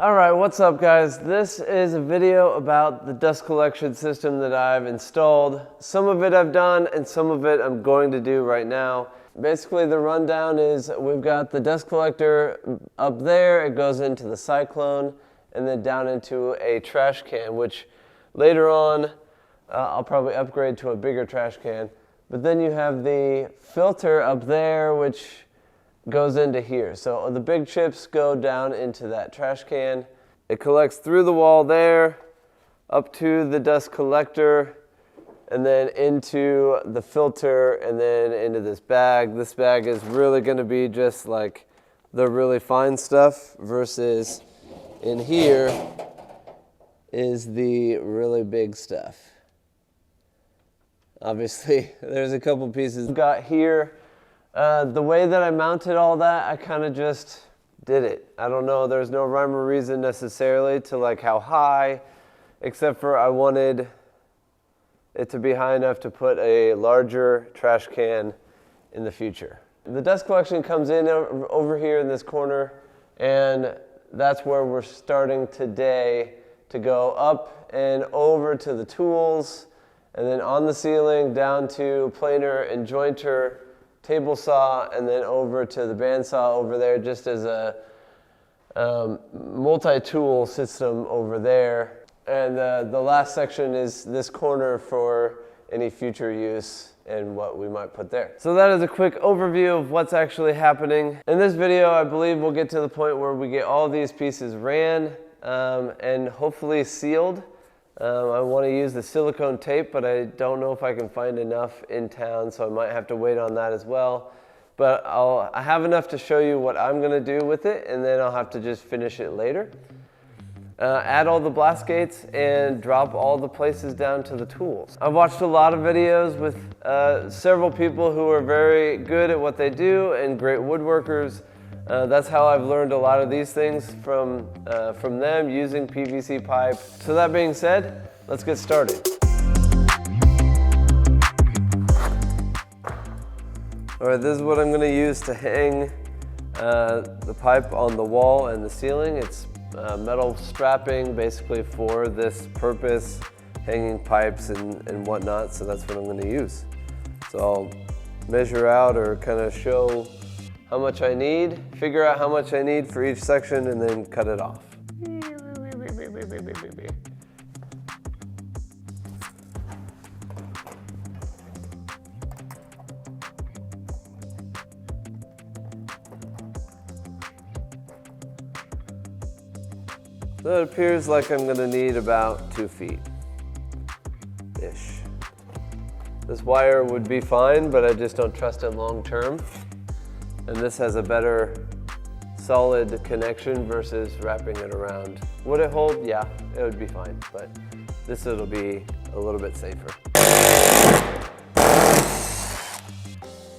All right, what's up guys? This is a video about the dust collection system that I've installed. Some of it I've done and some of it I'm going to do right now. Basically the rundown is we've got the dust collector up there, it goes into the cyclone and then down into a trash can, which later on I'll probably upgrade to a bigger trash can. But then you have the filter up there which goes into here. So the big chips go down into that trash can. It collects through the wall there, up to the dust collector, and then into the filter, and then into this bag. This bag is really gonna be just like the really fine stuff versus in here is the really big stuff. Obviously, there's a couple pieces I've got here. The way that I mounted all that, I kind of just did it. I don't know, there's no rhyme or reason necessarily to like how high, except for I wanted it to be high enough to put a larger trash can in the future. The dust collection comes in over here in this corner, and that's where we're starting today to go up and over to the tools, and then on the ceiling down to planer and jointer, table saw, and then over to the bandsaw over there just as a multi-tool system over there. And the last section is this corner for any future use and what we might put there. So that is a quick overview of what's actually happening. In this video, I believe we'll get to the point where we get all these pieces ran and hopefully sealed. I want to use the silicone tape, but I don't know if I can find enough in town, so I might have to wait on that as well. But I have enough to show you what I'm going to do with it, and then I'll have to just finish it later. Add all the blast gates and drop all the places down to the tools. I've watched a lot of videos with several people who are very good at what they do and great woodworkers. That's how I've learned a lot of these things from them using PVC pipe. So that being said, let's get started. All right, this is what I'm going to use to hang the pipe on the wall and the ceiling. It's metal strapping basically for this purpose, hanging pipes and whatnot, so that's what I'm going to use. So I'll measure out or kind of show how much I need, figure out how much I need for each section, and then cut it off. So it appears like I'm gonna need about 2 feet-ish. This wire would be fine, but I just don't trust it long term. And this has a better solid connection versus wrapping it around. Would it hold? Yeah, it would be fine, but this it'll be a little bit safer.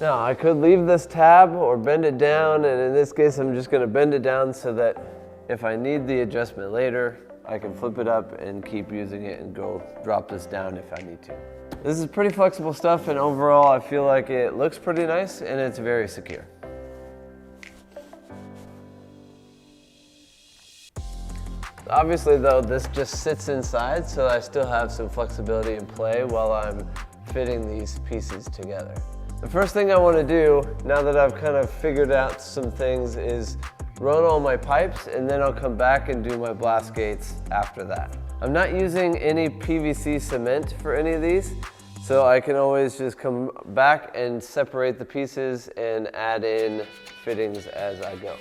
Now I could leave this tab or bend it down, and in this case I'm just gonna bend it down so that if I need the adjustment later, I can flip it up and keep using it and go drop this down if I need to. This is pretty flexible stuff, and overall I feel like it looks pretty nice and it's very secure. Obviously though, this just sits inside, so I still have some flexibility in play while I'm fitting these pieces together. The first thing I want to do, now that I've kind of figured out some things, is run all my pipes, and then I'll come back and do my blast gates after that. I'm not using any PVC cement for any of these, so I can always just come back and separate the pieces and add in fittings as I go.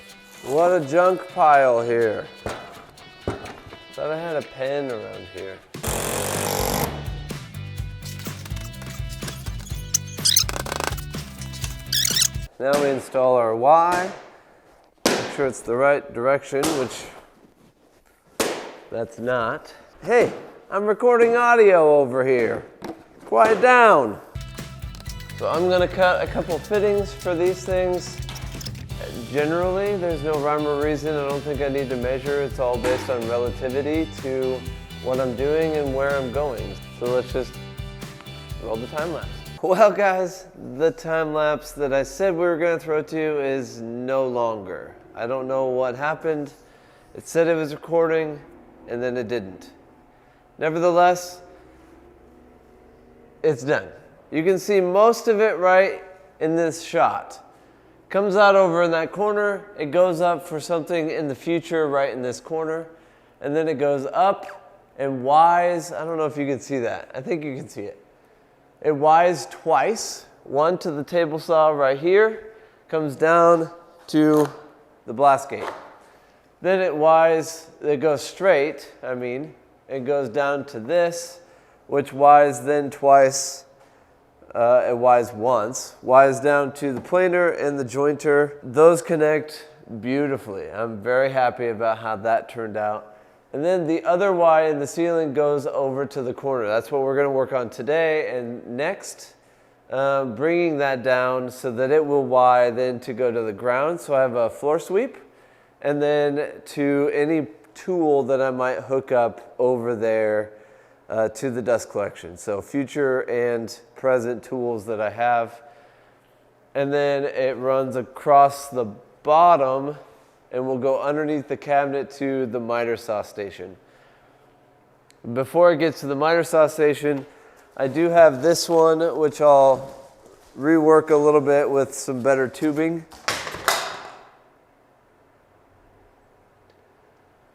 What a junk pile here. Thought I had a pen around here. Now we install our Y. Make sure it's the right direction, which that's not. Hey, I'm recording audio over here. Quiet down. So I'm gonna cut a couple fittings for these things. Generally, there's no rhyme or reason. I don't think I need to measure. It's all based on relativity to what I'm doing and where I'm going. So let's just roll the time lapse. Well guys, the time lapse that I said we were gonna throw to is no longer. I don't know what happened. It said it was recording, and then it didn't. Nevertheless, it's done. You can see most of it right in this shot. Comes out over in that corner, it goes up for something in the future right in this corner, and then it goes up and Ys. I don't know if you can see that. I think you can see it. It Ys twice, one to the table saw right here, comes down to the blast gate. Then it goes straight, it goes down to this, which Ys then twice, it Ys once, Ys down to the planer and the jointer. Those connect beautifully. I'm very happy about how that turned out. And then the other Y in the ceiling goes over to the corner. That's what we're gonna work on today and next. Bringing that down so that it will Y then to go to the ground. So I have a floor sweep, and then to any tool that I might hook up over there to the dust collection. So future and present tools that I have. And then it runs across the bottom and will go underneath the cabinet to the miter saw station. Before it gets to the miter saw station, I do have this one, which I'll rework a little bit with some better tubing.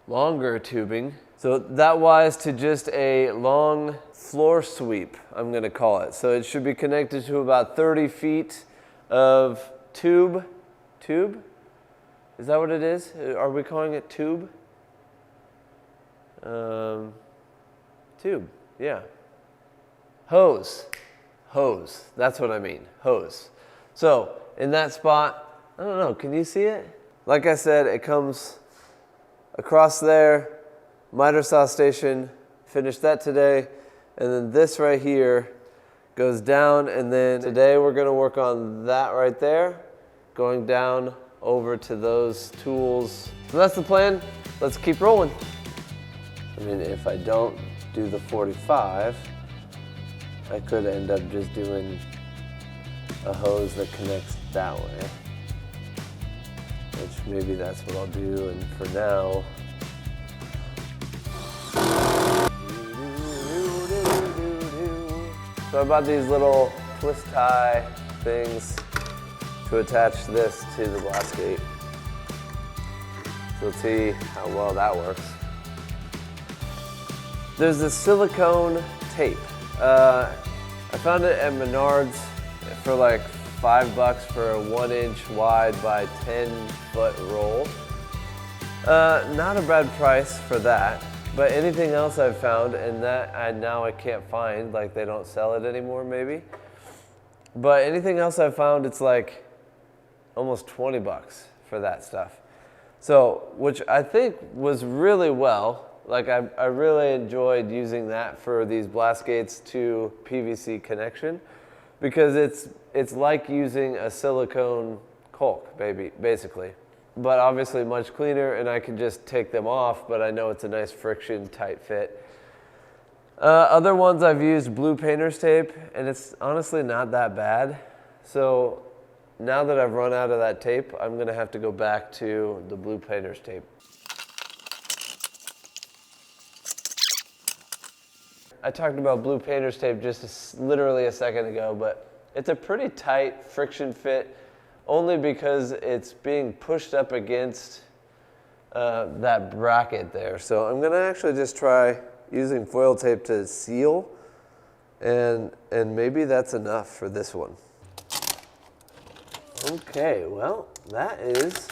Longer tubing. So that Ys to just a long floor sweep, I'm gonna call it. So it should be connected to about 30 feet of tube. Tube? Is that what it is? Are we calling it tube? Tube, yeah. Hose, that's what I mean, hose. So in that spot, I don't know, can you see it? Like I said, it comes across there, miter saw station, finished that today, and then this right here goes down, and then today we're gonna work on that right there, going down over to those tools. So that's the plan, let's keep rolling. If I don't do the 45, I could end up just doing a hose that connects that way. Which maybe that's what I'll do, and for now. So I bought these little twist tie things to attach this to the blast gate. So let's see how well that works. There's this silicone tape. I found it at Menards for like $5 for a 1-inch wide by 10-foot roll. Not a bad price for that, but anything else I've found, and that now I can't find, like they don't sell it anymore maybe. But anything else I've found, it's like almost $20 for that stuff. So, which I think was really well. Like I really enjoyed using that for these blast gates to PVC connection, because it's like using a silicone caulk, basically. But obviously much cleaner, and I can just take them off, but I know it's a nice friction tight fit. Other ones I've used blue painter's tape, and it's honestly not that bad. So now that I've run out of that tape, I'm gonna have to go back to the blue painter's tape. I talked about blue painter's tape just literally a second ago, but it's a pretty tight friction fit, only because it's being pushed up against that bracket there. So I'm gonna actually just try using foil tape to seal, and maybe that's enough for this one. Okay, well, that is,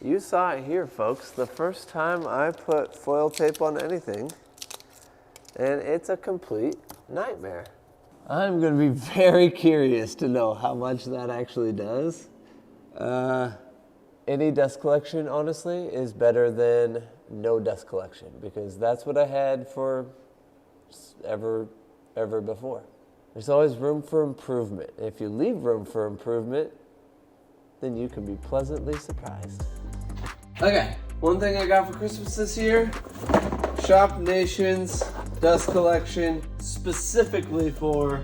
you saw it here, folks, the first time I put foil tape on anything, and it's a complete nightmare. I'm gonna be very curious to know how much that actually does. Any dust collection, honestly, is better than no dust collection, because that's what I had for ever before. There's always room for improvement. If you leave room for improvement, then you can be pleasantly surprised. Okay, one thing I got for Christmas this year, Shop Nation's dust collection, specifically for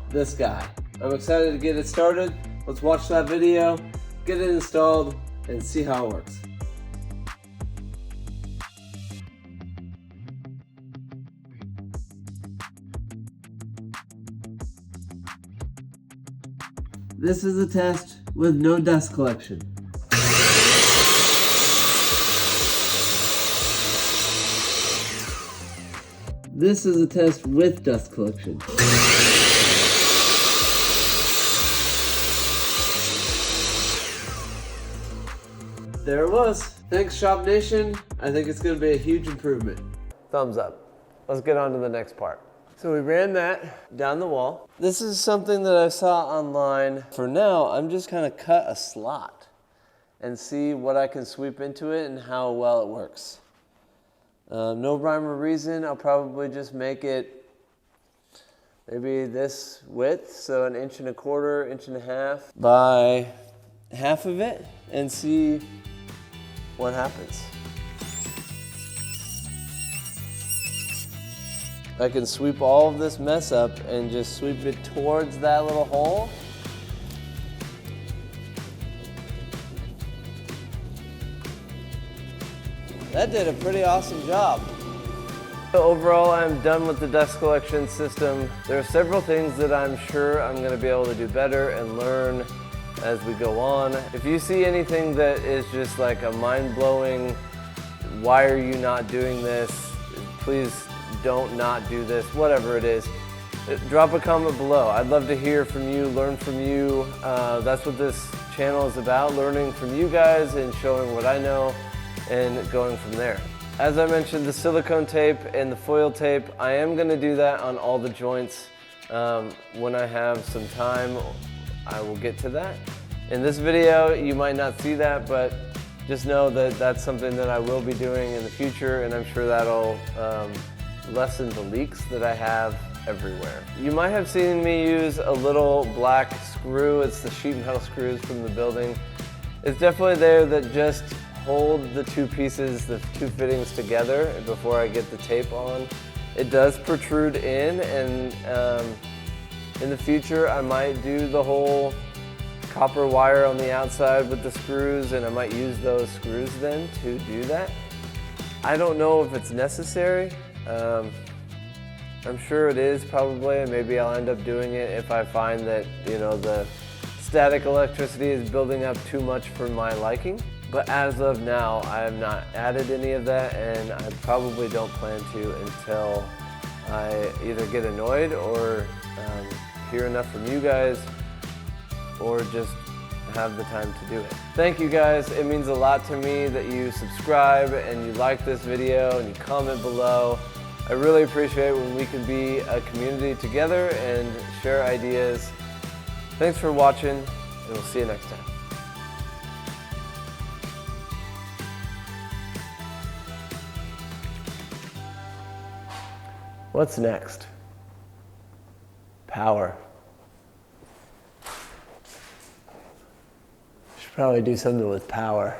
this guy. I'm excited to get it started. Let's watch that video, get it installed, and see how it works. This is a test with no dust collection. This is a test with dust collection. There it was. Thanks, Shop Nation. I think it's going to be a huge improvement. Thumbs up. Let's get on to the next part. So we ran that down the wall. This is something that I saw online. For now, I'm just going to cut a slot and see what I can sweep into it and how well it works. No rhyme or reason. I'll probably just make it maybe this width, so 1.25 inches, 1.5 inches by half of it, and see what happens. I can sweep all of this mess up and just sweep it towards that little hole. That did a pretty awesome job. So overall, I'm done with the dust collection system. There are several things that I'm sure I'm going to be able to do better and learn as we go on. If you see anything that is just like a mind-blowing, why are you not doing this? Please don't not do this, whatever it is. Drop a comment below. I'd love to hear from you, learn from you. That's what this channel is about, learning from you guys and showing what I know and going from there. As I mentioned, the silicone tape and the foil tape, I am gonna do that on all the joints. When I have some time, I will get to that. In this video, you might not see that, but just know that that's something that I will be doing in the future, and I'm sure that'll lessen the leaks that I have everywhere. You might have seen me use a little black screw. It's the sheet metal screws from the building. It's definitely there that just hold the two pieces, the two fittings together before I get the tape on. It does protrude in, and in the future I might do the whole copper wire on the outside with the screws, and I might use those screws then to do that. I don't know if it's necessary. I'm sure it is probably, and maybe I'll end up doing it if I find that, you know, the static electricity is building up too much for my liking. But as of now, I have not added any of that, and I probably don't plan to until I either get annoyed or hear enough from you guys, or just have the time to do it. Thank you guys. It means a lot to me that you subscribe and you like this video and you comment below. I really appreciate when we can be a community together and share ideas. Thanks for watching, and we'll see you next time. What's next? Power. Should probably do something with power.